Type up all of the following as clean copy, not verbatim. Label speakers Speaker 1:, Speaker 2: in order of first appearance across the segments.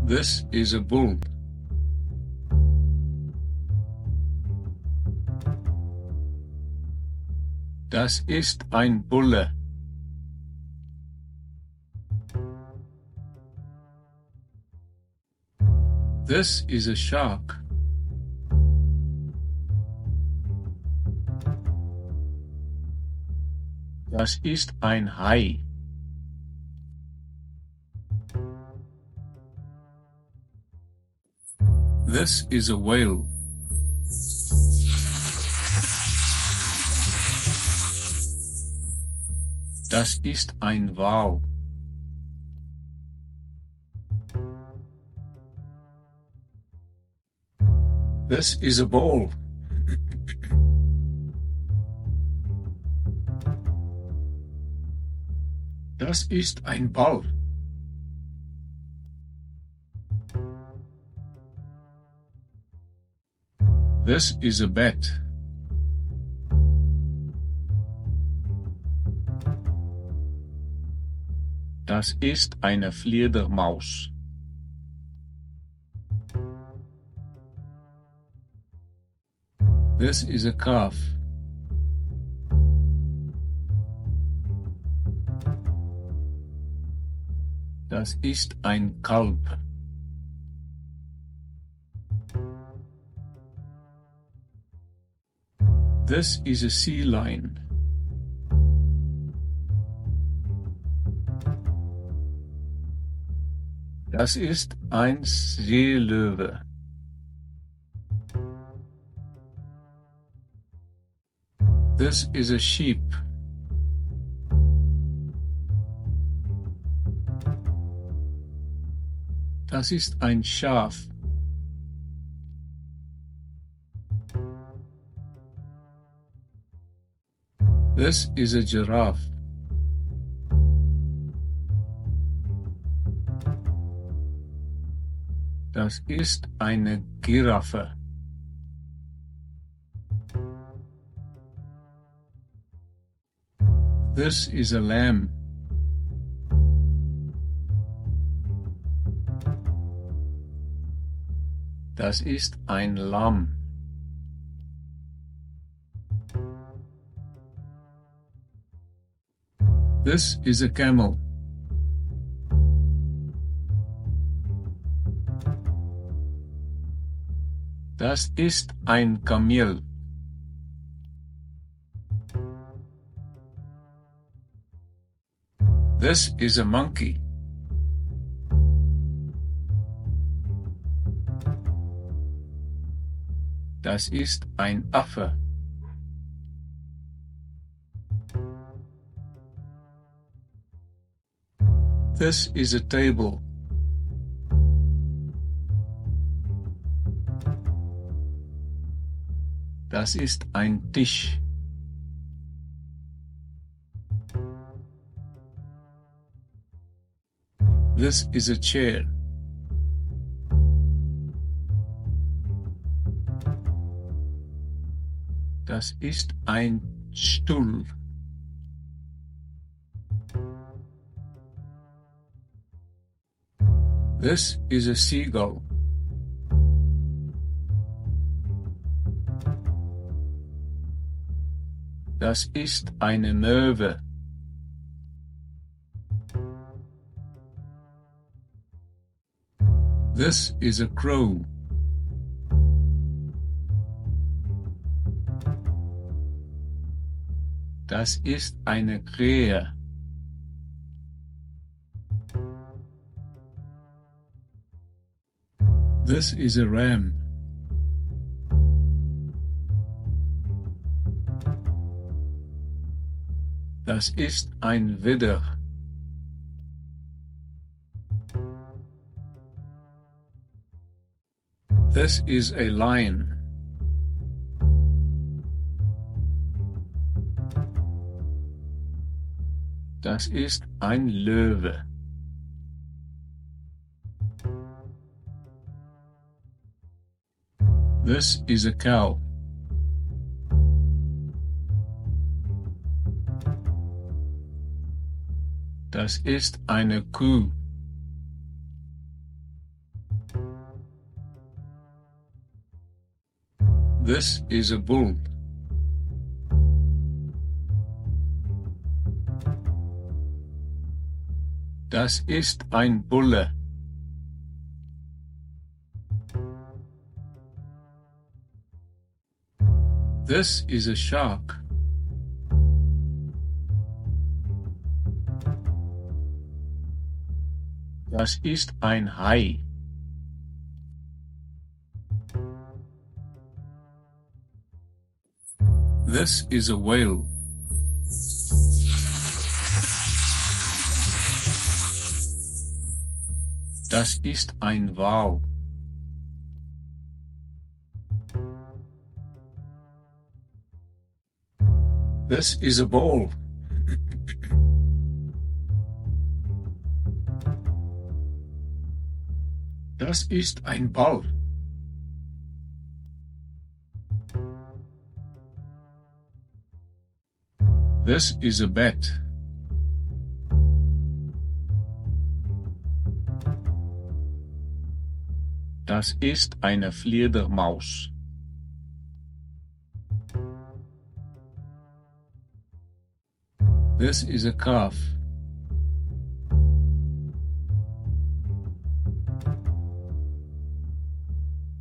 Speaker 1: This is a bull. Das ist ein Bulle. This is a shark. Das ist ein Hai. This is a whale. Das ist ein Wal. This is a ball. Das ist ein Ball. This is a bat. Das ist eine Fledermaus. This is a calf. Das ist ein Kalb. This is a Sealion. Das ist ein Seelöwe. This is a sheep. Das ist ein Schaf. This is a giraffe. Das ist eine Giraffe. This is a lamb. Das ist ein Lamm. This is a camel. Das ist ein Kamel. This is a monkey. Das ist ein Affe. This is a table. Das ist ein Tisch. This is a chair. Das ist ein Stuhl. This is a seagull. Das ist eine Möwe. This is a crow. Das ist eine Krähe. This is a ram. Das ist ein Widder. This is a lion. Das ist ein Löwe. This is a cow. Das ist eine Kuh. This is a bull. Das ist ein Bulle. This is a shark. Das ist ein Hai. This is a whale. Das ist ein Wal. This is a ball. Das ist ein Ball. This is a bat. Das ist eine Fledermaus. This is a calf.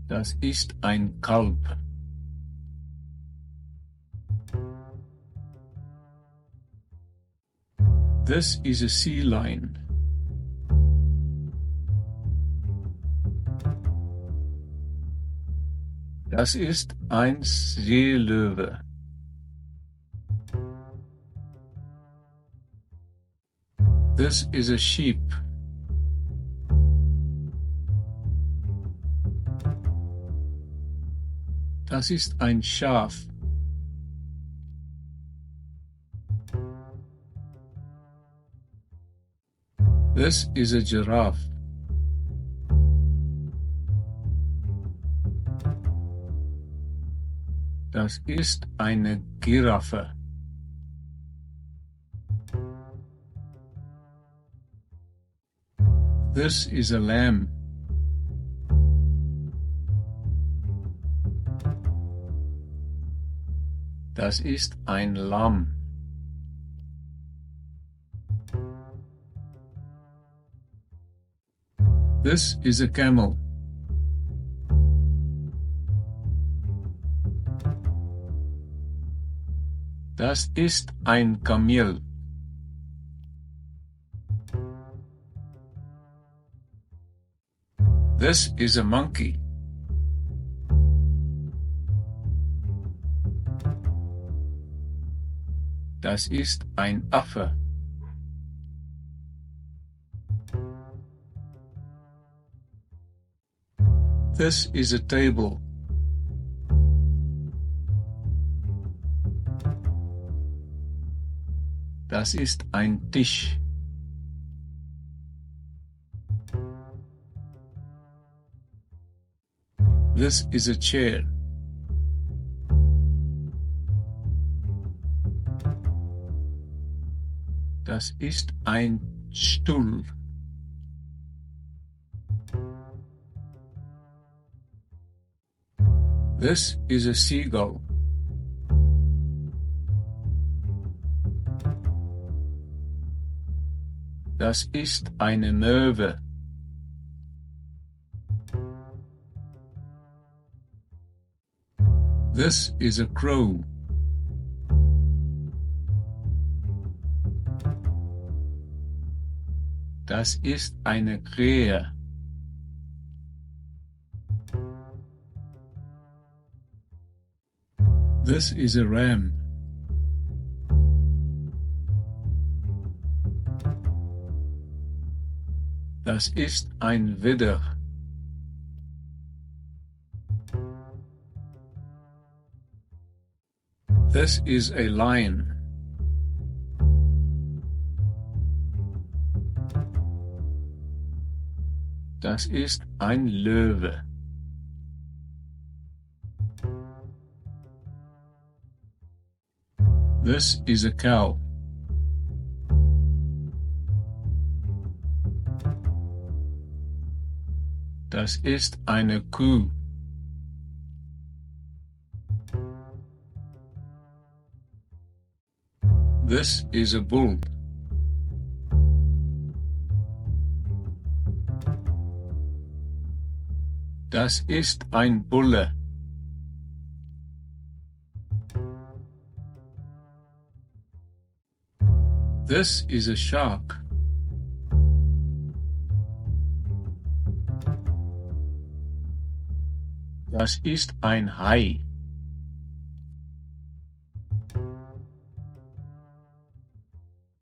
Speaker 1: Das ist ein Kalb. This is a Sealion. Das ist ein Seelöwe. This is a sheep. Das ist ein Schaf. This is a giraffe. Das ist eine Giraffe. This is a lamb. Das ist ein Lamm. This is a camel. Das ist ein Kamel. This is a monkey. Das ist ein Affe. This is a table. Das ist ein Tisch. This is a chair. Das ist ein Stuhl. This is a seagull. Das ist eine Möwe. This is a crow. Das ist eine Krähe. This is a ram. Das ist ein Widder. This is a lion. Das ist ein Löwe. This is a cow. Das ist eine Kuh. This is a bull. Das ist ein Bulle. This is a shark. Das ist ein Hai.